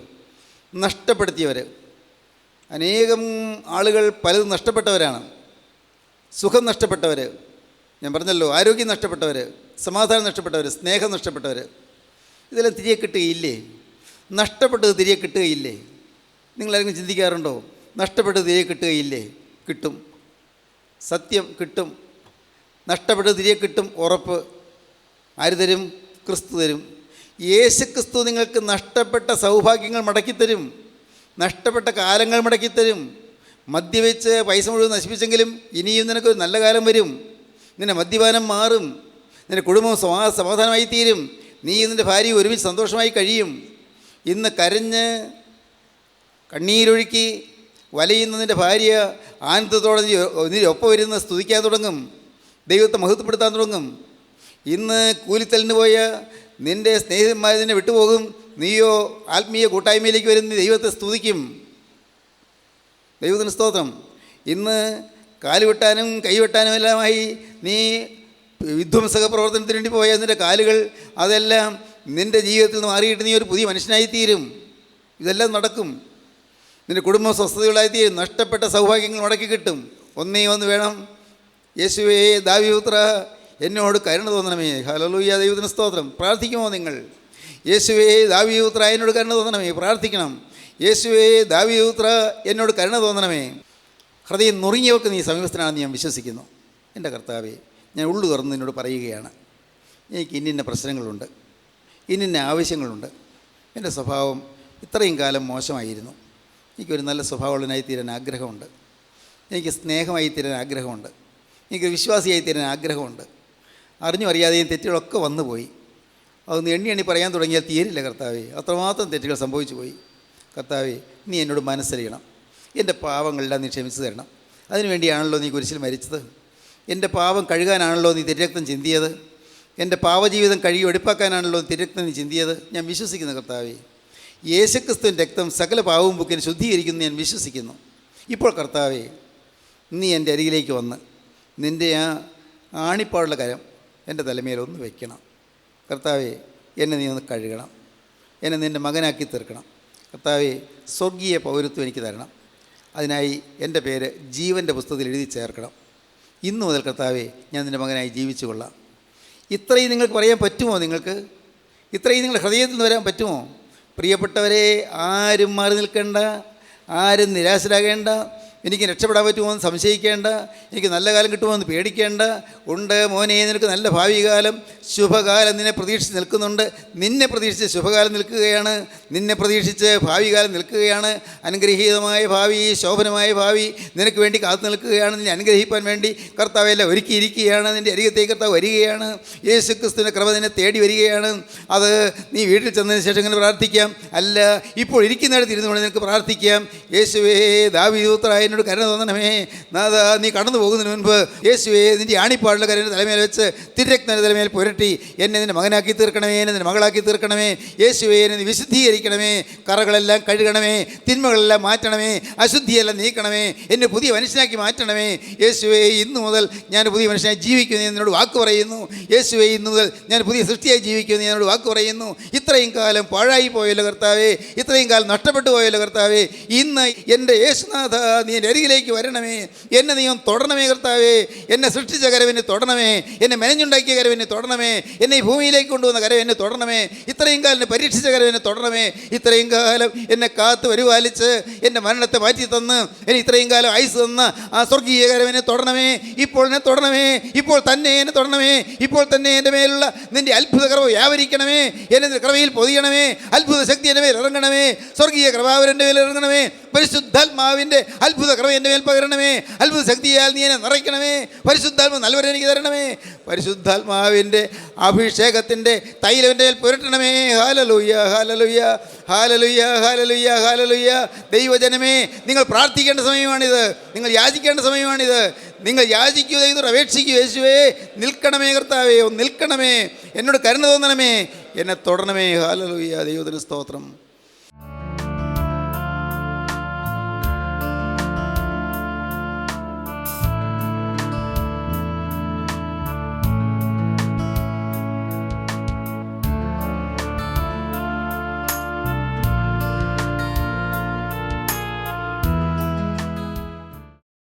നഷ്ടപ്പെടുത്തിയവർ അനേകം ആളുകൾ പലതും നഷ്ടപ്പെട്ടവരാണ്. സുഖം നഷ്ടപ്പെട്ടവർ, ഞാൻ പറഞ്ഞല്ലോ, ആരോഗ്യം നഷ്ടപ്പെട്ടവർ, സമാധാനം നഷ്ടപ്പെട്ടവർ, സ്നേഹം നഷ്ടപ്പെട്ടവർ. ഇതെല്ലാം തിരികെ കിട്ടുകയില്ലേ? നഷ്ടപ്പെട്ടത് തിരികെ കിട്ടുകയില്ലേ? നിങ്ങളാരെങ്കിലും ചിന്തിക്കാറുണ്ടോ? നഷ്ടപ്പെട്ടത് തിരികെ കിട്ടുകയില്ലേ? കിട്ടും, സത്യം കിട്ടും. നഷ്ടപ്പെട്ടത് തിരികെ കിട്ടും, ഉറപ്പ്. ആര് തരും? ക്രിസ്തു തരും. യേശു ക്രിസ്തു നിങ്ങൾക്ക് നഷ്ടപ്പെട്ട സൗഭാഗ്യങ്ങൾ മടക്കിത്തരും, നഷ്ടപ്പെട്ട കാലങ്ങൾ മടക്കിത്തരും. മദ്യവെച്ച് പൈസ മുഴുവൻ നശിപ്പിച്ചെങ്കിലും ഇനിയും നിനക്കൊരു നല്ല കാലം വരും. നിൻ്റെ മദ്യപാനം മാറും, നിൻ്റെ കുടുംബം സമാധാനമായി തീരും, നീ നിൻ്റെ ഭാര്യ ഒരുമിച്ച് സന്തോഷമായി കഴിയും. ഇന്ന് കരഞ്ഞ് കണ്ണീരൊഴുക്കി വലയുന്ന നിൻ്റെ ഭാര്യ ആനന്ദത്തോടെ നീ ഒപ്പം ഇരുന്ന് സ്തുതിക്കാൻ തുടങ്ങും, ദൈവത്തെ മഹത്വപ്പെടുത്താൻ തുടങ്ങും. ഇന്ന് കൂലിത്തലിന് പോയ നിൻ്റെ സ്നേഹിതന്മാർ നിന്നെ വിട്ടുപോകും, നീയോ ആത്മീയ കൂട്ടായ്മയിലേക്ക് വരുന്ന ദൈവത്തെ സ്തുതിക്കും. ദൈവത്തിന് സ്തോത്രം. ഇന്ന് കാലുവെട്ടാനും കൈവെട്ടാനും എല്ലാമായി നീ വിധ്വംസക പ്രവർത്തനത്തിന് വേണ്ടി പോയ നിൻ്റെ കാലുകൾ, അതെല്ലാം നിൻ്റെ ജീവിതത്തിൽ നിന്ന് മാറിയിട്ട് നീ ഒരു പുതിയ മനുഷ്യനായിത്തീരും. ഇതെല്ലാം നടക്കും. നിൻ്റെ കുടുംബം സ്വസ്ഥതകളായിത്തീരും. നഷ്ടപ്പെട്ട സൗഭാഗ്യങ്ങൾ മടക്കി കിട്ടും. ഒന്നേ ഒന്ന് വേണം, യേശുവേ ദാവീദുപുത്ര എന്നോട് കരുണ തോന്നണമേ. ഹല്ലേലൂയ, ദൈവത്തിന് സ്തോത്രം. പ്രാർത്ഥിക്കുമോ നിങ്ങൾ? യേശുവേ ദാവീദുപുത്ര എന്നോട് കരുണ തോന്നണമേ. പ്രാർത്ഥിക്കണം. യേശുവേ ദാവീദുപുത്ര എന്നോട് കരുണ തോന്നണമേ. ഹൃദയം നുറുങ്ങിയവർക്ക് നീ സമീപസ്ഥനാണെന്ന് ഞാൻ വിശ്വസിക്കുന്നു. എൻ്റെ കർത്താവേ, ഞാൻ ഉള്ളു തുറന്ന് നിന്നോട് പറയുകയാണ്, എനിക്ക് ഇന്നിന്ന പ്രശ്നങ്ങളുണ്ട്, ഇന്നിന്ന ആവശ്യങ്ങളുണ്ട്. എൻ്റെ സ്വഭാവം ഇത്രയും കാലം മോശമായിരുന്നു. എനിക്കൊരു നല്ല സ്വഭാവമുള്ളവനായി തീരാൻ ആഗ്രഹമുണ്ട്. എനിക്ക് സ്നേഹമായി തീരാൻ ആഗ്രഹമുണ്ട്. എനിക്ക് വിശ്വാസിയായി തീരാൻ ആഗ്രഹമുണ്ട്. അറിഞ്ഞും അറിയാതെയും തെറ്റുകളൊക്കെ വന്നുപോയി. അതൊന്ന് എണ്ണി പറയാൻ തുടങ്ങിയാൽ തീരില്ല കർത്താവേ. അത്രമാത്രം തെറ്റുകൾ സംഭവിച്ചു പോയി. കർത്താവേ, നീ എന്നോട് മനസ്സറിയണം. എൻ്റെ പാവങ്ങളെല്ലാം നീ ക്ഷമിച്ചു തരണം. അതിനുവേണ്ടിയാണല്ലോ നീ കുരിശിൽ മരിച്ചത്. എൻ്റെ പാവം കഴുകാനാണല്ലോ നീ തിരുരക്തം ചിന്തിയത്. എൻ്റെ പാവജീവിതം കഴുകി വെടിപ്പാക്കാനാണല്ലോ തിരുരക്തം നീ ചിന്തിയത്. ഞാൻ വിശ്വസിക്കുന്നു കർത്താവേ. യേശുക്രിസ്തുവിൻ്റെ രക്തം സകല പാവവും പൊക്കിന് ശുദ്ധീകരിക്കുന്നു ഞാൻ വിശ്വസിക്കുന്നു. ഇപ്പോൾ കർത്താവേ, നീ എൻ്റെ അരികിലേക്ക് വന്ന് നിൻ്റെ ആ ആണിപ്പാടുള്ള കരം എൻ്റെ തലമേൽ ഒന്ന് വയ്ക്കണം. കർത്താവേ, എന്നെ നീ ഒന്ന് കഴുകണം. എന്നെ നിൻ്റെ മകനാക്കി തീർക്കണം. കർത്താവേ, സ്വർഗീയ പൗരത്വം എനിക്ക് തരണം. അതിനായി എൻ്റെ പേര് ജീവൻ്റെ പുസ്തകത്തിൽ എഴുതി ചേർക്കണം. ഇന്നു മുതൽ കർത്താവേ, ഞാൻ നിൻ്റെ മകനായി ജീവിച്ചു കൊള്ളാം. ഇത്രയും നിങ്ങൾക്ക് പറയാൻ പറ്റുമോ? നിങ്ങൾക്ക് ഇത്രയും നിങ്ങളുടെ ഹൃദയത്തിൽ നിന്ന് വരാൻ പറ്റുമോ? പ്രിയപ്പെട്ടവരെ, ആരും മാറി നിൽക്കേണ്ട, ആരും നിരാശരാകേണ്ട. എനിക്ക് രക്ഷപ്പെടാൻ പറ്റുമോ എന്ന് സംശയിക്കേണ്ട, എനിക്ക് നല്ല കാലം കിട്ടുമോ എന്ന് പേടിക്കേണ്ട. ഉണ്ട് മോനെ, നിനക്ക് നല്ല ഭാവി കാലം, ശുഭകാലം നിന്നെ പ്രതീക്ഷിച്ച് നിൽക്കുന്നുണ്ട്. നിന്നെ പ്രതീക്ഷിച്ച് ശുഭകാലം നിൽക്കുകയാണ്. നിന്നെ പ്രതീക്ഷിച്ച് ഭാവി കാലം നിൽക്കുകയാണ്. അനുഗ്രഹീതമായ ഭാവി, ശോഭനമായ ഭാവി നിനക്ക് വേണ്ടി കാത്തു നിൽക്കുകയാണ്. നിന്നെ അനുഗ്രഹിക്കാൻ വേണ്ടി കർത്താവ് എല്ലാം ഒരുക്കിയിരിക്കുകയാണ്. നിൻ്റെ അരികത്തേക്ക് കർത്താവ് വരികയാണ്. യേശുക്രിസ്തുവിൻ്റെ കൃപ നിന്നെ തേടി വരികയാണ്. അത് നീ വീട്ടിൽ ചെന്നതിന് ശേഷം ഇങ്ങനെ പ്രാർത്ഥിക്കാം. അല്ല, ഇപ്പോൾ ഇരിക്കുന്നിടത്ത് ഇരുന്നു കൊണ്ട് നിനക്ക് പ്രാർത്ഥിക്കാം. യേശുവേ, ദാവീദുപുത്രായ എന്നോട് കരുണ തോന്നണമേ. നാഥാ, നീ കടന്നു പോകുന്നതിന് മുൻപ് യേശുവേ, നിൻ്റെ ആണിപ്പാടുള്ള കരുണ തലമേൽ വെച്ച് തിരുരക്തൻ്റെ തലമേൽ പുരട്ടി എന്നെ നിൻ്റെ മകനാക്കി തീർക്കണമേ, എന്നെ നിൻ്റെ മകളാക്കി തീർക്കണമേ. യേശുവേ, എന്നെ നീ വിശുദ്ധീകരിക്കണമേ. കറകളെല്ലാം കഴുകണമേ, തിന്മകളെല്ലാം മാറ്റണമേ, അശുദ്ധിയെല്ലാം നീക്കണമേ, എന്നെ പുതിയ മനുഷ്യനാക്കി മാറ്റണമേ. യേശുവേ, ഇന്നു മുതൽ ഞാൻ പുതിയ മനുഷ്യനായി ജീവിക്കുന്നു എന്നോട് വാക്ക് പറയുന്നു. യേശുവേ, ഇന്നു മുതൽ ഞാൻ പുതിയ സൃഷ്ടിയായി ജീവിക്കുന്നു എന്നോട് വാക്ക് പറയുന്നു. ഇത്രയും കാലം പാഴായി പോയല്ലോ കർത്താവേ, ഇത്രയും കാലം നഷ്ടപ്പെട്ടു പോയല്ലോ കർത്താവേ. ഇന്ന് എൻ്റെ യേശുനാഥ, നീ എൻ്റെ അരികിലേക്ക് വരണമേ. എന്നെ നീ ഒന്ന് തൊടണമേ കർത്താവേ. എന്നെ സൃഷ്ടിച്ച കരവെന്നെ തൊടണമേ. എന്നെ മെനഞ്ഞുണ്ടാക്കിയ കരവെന്നെ തൊടണമേ. എന്നെ ഈ ഭൂമിയിലേക്ക് കൊണ്ടുവന്ന കരവെന്നെ തൊടണമേ. ഇത്രയും കാലം എന്നെ പരീക്ഷിച്ച കരവെന്നെ തൊടണമേ. ഇത്രയും കാലം എന്നെ കാത്ത് പരിപാലിച്ച് എൻ്റെ മരണത്തെ മാറ്റി തന്ന് എന്നെ ഇത്രയും കാലം ആയുസ് തന്ന ആ സ്വർഗീയ കരവെന്നെ തൊടണമേ. ഇപ്പോൾ എന്നെ തൊടണമേ. ഇപ്പോൾ തന്നെ എന്നെ തൊടണമേ. ഇപ്പോൾ തന്നെ എൻ്റെ മേലുള്ള നിൻ്റെ അത്ഭുത കൃപ വ്യാപരിക്കണമേ. എന്നെ നിൻ്റെ കൃപയിൽ പൊതിയണമേ. അത്ഭുത ശക്തി എൻ്റെ മേൽ ഇറങ്ങണമേ. സ്വർഗീയ കൃപാവരൻ്റെ മേൽ ഇറങ്ങണമേ. പരിശുദ്ധാത്മാവിൻ്റെ അത്ഭുത കൃപ എൻ്റെ മേൽ പകരണമേ. അത്ഭുത ശക്തിയാൽ നീ എന്നെ നിറയ്ക്കണമേ. പരിശുദ്ധാത്മ നല്ലവരെ എനിക്ക് തരണമേ. പരിശുദ്ധാത്മാവിൻ്റെ അഭിഷേകത്തിൻ്റെ തൈലം എൻ്റെ മേൽ പുരട്ടണമേ. ഹാലലൂയ, ഹാലലൂയ, ഹാലലൂയ, ഹാലലൂയ, ഹാലലൂയ. ദൈവജനമേ, നിങ്ങൾ പ്രാർത്ഥിക്കേണ്ട സമയമാണിത്. നിങ്ങൾ യാചിക്കേണ്ട സമയമാണിത്. നിങ്ങൾ യാചിക്കൂ, ദൈവത്തോട് അപേക്ഷിക്കൂ. യേശുവേ, നിൽക്കണമേ കർത്താവേ, ഒന്ന് നിൽക്കണമേ. എന്നോട് കരുണ തോന്നണമേ. എന്നെ തൊടണമേ. ഹാലലൂയ, ദൈവത്തിന് സ്തോത്രം.